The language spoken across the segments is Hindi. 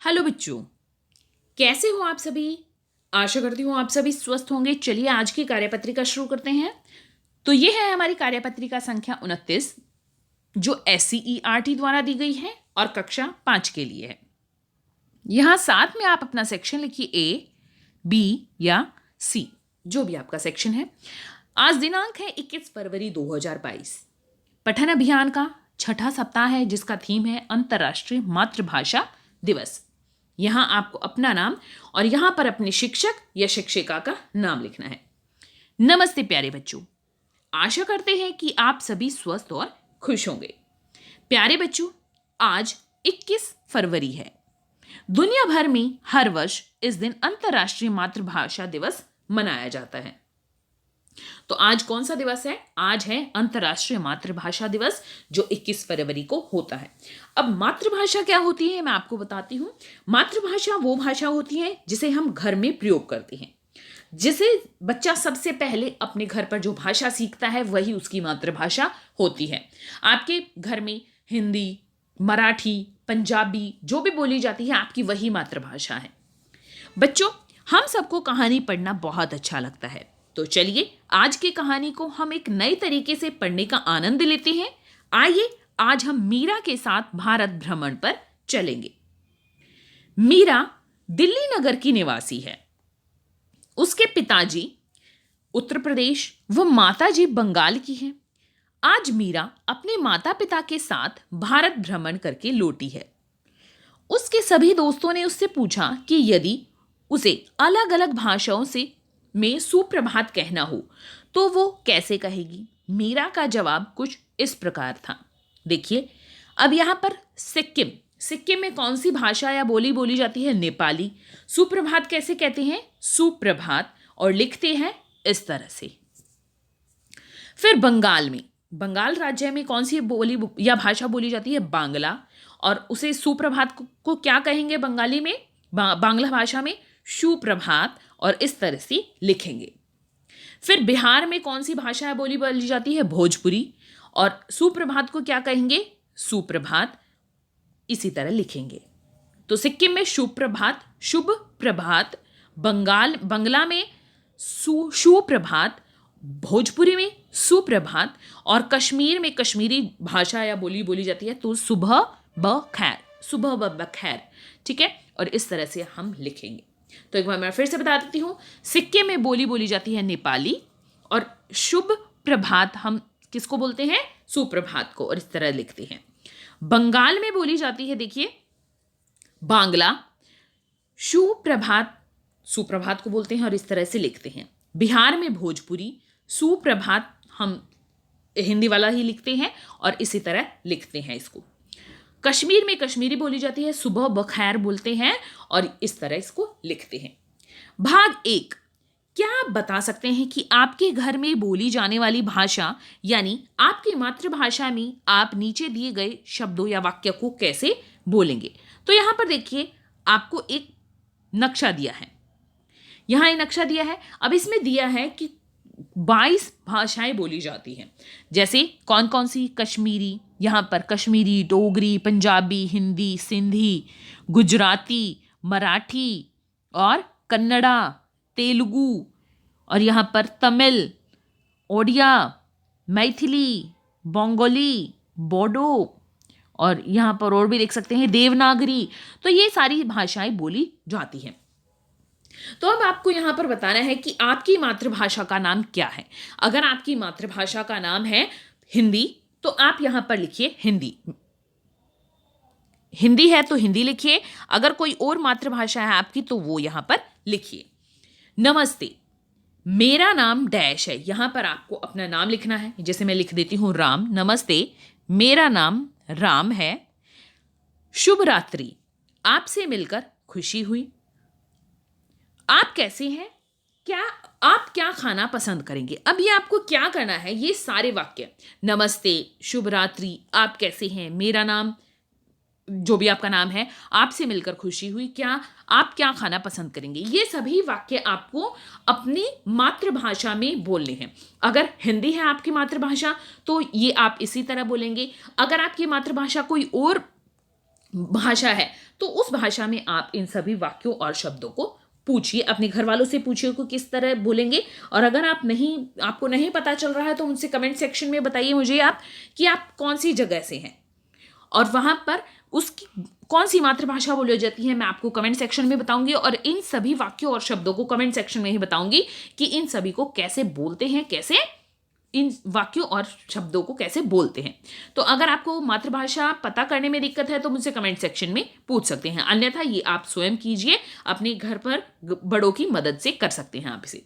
हेलो बच्चों, कैसे हो आप सभी। आशा करती हूँ आप सभी स्वस्थ होंगे। चलिए आज की कार्यपत्रिका शुरू करते हैं। तो ये है हमारी कार्यपत्रिका संख्या 29 जो SCERT द्वारा दी गई है और कक्षा 5 के लिए है। यहाँ साथ में आप अपना सेक्शन लिखिए A, B या C, जो भी आपका सेक्शन है। आज दिनांक है 21 फरवरी 2022। पठन अभियान का छठा सप्ताह है जिसका थीम है अंतर्राष्ट्रीय मातृभाषा दिवस। यहाँ आपको अपना नाम और यहाँ पर अपने शिक्षक या शिक्षिका का नाम लिखना है। नमस्ते प्यारे बच्चों, आशा करते हैं कि आप सभी स्वस्थ और खुश होंगे। प्यारे बच्चों, आज 21 फरवरी है। दुनिया भर में हर वर्ष इस दिन अंतर्राष्ट्रीय मातृभाषा दिवस मनाया जाता है। तो आज कौन सा दिवस है? आज है अंतर्राष्ट्रीय मातृभाषा दिवस जो 21 फरवरी को होता है। अब मातृभाषा क्या होती है मैं आपको बताती हूँ। मातृभाषा वो भाषा होती है जिसे हम घर में प्रयोग करते हैं। जिसे बच्चा सबसे पहले अपने घर पर जो भाषा सीखता है वही उसकी मातृभाषा होती है। आपके घर में हिंदी, मराठी, पंजाबी जो भी बोली जाती है आपकी वही मातृभाषा है। बच्चों, हम सबको कहानी पढ़ना बहुत अच्छा लगता है। तो चलिए आज की कहानी को हम एक नए तरीके से पढ़ने का आनंद लेते हैं। आइए आज हम मीरा के साथ भारत भ्रमण पर चलेंगे। मीरा दिल्ली नगर की निवासी है। उसके पिताजी उत्तर प्रदेश व माताजी बंगाल की हैं। आज मीरा अपने माता पिता के साथ भारत भ्रमण करके लौटी है। उसके सभी दोस्तों ने उससे पूछा कि यदि उसे अलग अलग भाषाओं से में सुप्रभात कहना हो तो वो कैसे कहेगी। मीरा का जवाब कुछ इस प्रकार था। देखिए, अब यहाँ पर सिक्किम में कौन सी भाषा या बोली बोली जाती है? नेपाली। सुप्रभात कैसे कहते हैं? सुप्रभात, और लिखते हैं इस तरह से। फिर बंगाल राज्य में कौन सी बोली या भाषा बोली जाती है? बांग्ला, और उसे सुप्रभात को क्या कहेंगे बंगाली में? बांग्ला भाषा में सुप्रभात, और इस तरह से लिखेंगे। फिर बिहार में कौन सी भाषा बोली जाती है? भोजपुरी, और सुप्रभात को क्या कहेंगे? सुप्रभात, इसी तरह लिखेंगे। तो सिक्किम में सुप्रभात, शुभ प्रभात, बंगला में सुप्रभात, भोजपुरी में सुप्रभात, और कश्मीर में कश्मीरी भाषा या बोली जाती है तो सुबह ब खैर। ठीक है, और इस तरह से हम लिखेंगे। तो एक बार मैं फिर से बता देती हूँ। सिक्किम में बोली जाती है नेपाली, और शुभ प्रभात हम किसको बोलते हैं? सुप्रभात को, और इस तरह लिखते हैं। बंगाल में बोली जाती है, देखिए, बांग्ला, सुप्रभात को बोलते हैं और इस तरह से लिखते हैं। बिहार में भोजपुरी, सुप्रभात हम हिंदी वाला ही लिखते हैं और इसी तरह लिखते हैं इसको। कश्मीर में कश्मीरी बोली जाती है, सुबह बखैर बोलते हैं और इस तरह इसको लिखते हैं। भाग 1, क्या आप बता सकते हैं कि आपके घर में बोली जाने वाली भाषा यानी आपकी मातृभाषा में आप नीचे दिए गए शब्दों या वाक्य को कैसे बोलेंगे? तो यहां पर देखिए, आपको एक नक्शा दिया है। यहां एक नक्शा दिया है। अब इसमें दिया है कि 22 भाषाएं बोली जाती हैं। जैसे कौन कौन सी? कश्मीरी, यहाँ पर कश्मीरी, डोगरी, पंजाबी, हिंदी, सिंधी, गुजराती, मराठी और कन्नड़ा, तेलुगु, और यहाँ पर तमिल, ओडिया, मैथिली, बंगाली, बोडो, और यहाँ पर और भी देख सकते हैं देवनागरी। तो ये सारी भाषाएं बोली जाती हैं। तो अब आपको यहां पर बताना है कि आपकी मातृभाषा का नाम क्या है। अगर आपकी मातृभाषा का नाम है हिंदी तो आप यहां पर लिखिए हिंदी है तो हिंदी लिखिए। अगर कोई और मातृभाषा है आपकी तो वो यहां पर लिखिए। नमस्ते, मेरा नाम डैश है। यहां पर आपको अपना नाम लिखना है। जैसे मैं लिख देती हूं राम। नमस्ते, मेरा नाम राम है। शुभ रात्रि, आपसे मिलकर खुशी हुई। आप कैसे हैं? आप क्या खाना पसंद करेंगे? अब ये आपको क्या करना है? ये सारे वाक्य, नमस्ते, शुभ रात्रि, आप कैसे हैं, मेरा नाम, जो भी आपका नाम है, आपसे मिलकर खुशी हुई, आप क्या खाना पसंद करेंगे, ये सभी वाक्य आपको अपनी मातृभाषा में बोलने हैं। अगर हिंदी है आपकी मातृभाषा तो ये आप इसी तरह बोलेंगे। अगर आपकी मातृभाषा कोई और भाषा है तो उस भाषा में आप इन सभी वाक्यों और शब्दों को पूछिए, अपने घर वालों से पूछिए कि किस तरह बोलेंगे। और अगर आपको नहीं पता चल रहा है तो मुझसे कमेंट सेक्शन में बताइए मुझे आप कि आप कौन सी जगह से हैं और वहां पर उसकी कौन सी मातृभाषा बोली जाती है, मैं आपको कमेंट सेक्शन में बताऊंगी। और इन सभी वाक्यों और शब्दों को कमेंट सेक्शन में ही बताऊंगी कि इन सभी को कैसे बोलते हैं, कैसे इन वाक्यों और शब्दों को कैसे बोलते हैं। तो अगर आपको मातृभाषा पता करने में दिक्कत है तो मुझसे कमेंट सेक्शन में पूछ सकते हैं, अन्यथा ये आप स्वयं कीजिए, अपने घर पर बड़ों की मदद से कर सकते हैं आप इसे।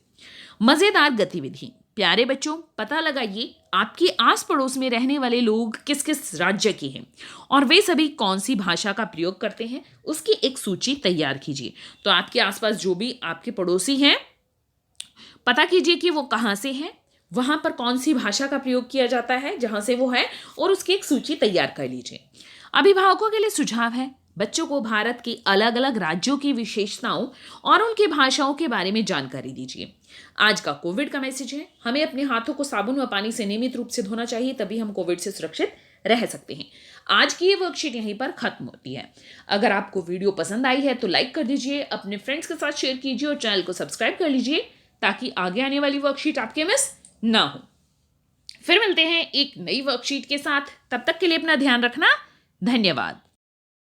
मजेदार गतिविधि। प्यारे बच्चों, पता लगाइए आपके आस पड़ोस में रहने वाले लोग किस किस राज्य के हैं और वे सभी कौन सी भाषा का प्रयोग करते हैं, उसकी एक सूची तैयार कीजिए। तो आपके आसपास जो भी आपके पड़ोसी हैं, पता कीजिए कि वो कहाँ से हैं, वहां पर कौन सी भाषा का प्रयोग किया जाता है जहां से वो है, और उसकी एक सूची तैयार कर लीजिए। अभिभावकों के लिए सुझाव है, बच्चों को भारत के अलग अलग राज्यों की विशेषताओं और उनकी भाषाओं के बारे में जानकारी दीजिए। आज का कोविड का मैसेज है, हमें अपने हाथों को साबुन व पानी से नियमित रूप से धोना चाहिए, तभी हम कोविड से सुरक्षित रह सकते हैं। आज की ये वर्कशीट यहीं पर खत्म होती है। अगर आपको वीडियो पसंद आई है तो लाइक कर दीजिए, अपने फ्रेंड्स के साथ शेयर कीजिए और चैनल को सब्सक्राइब कर लीजिए ताकि आगे आने वाली वर्कशीट आपके मिस ना हो। फिर मिलते हैं एक नई वर्कशीट के साथ, तब तक के लिए अपना ध्यान रखना। धन्यवाद।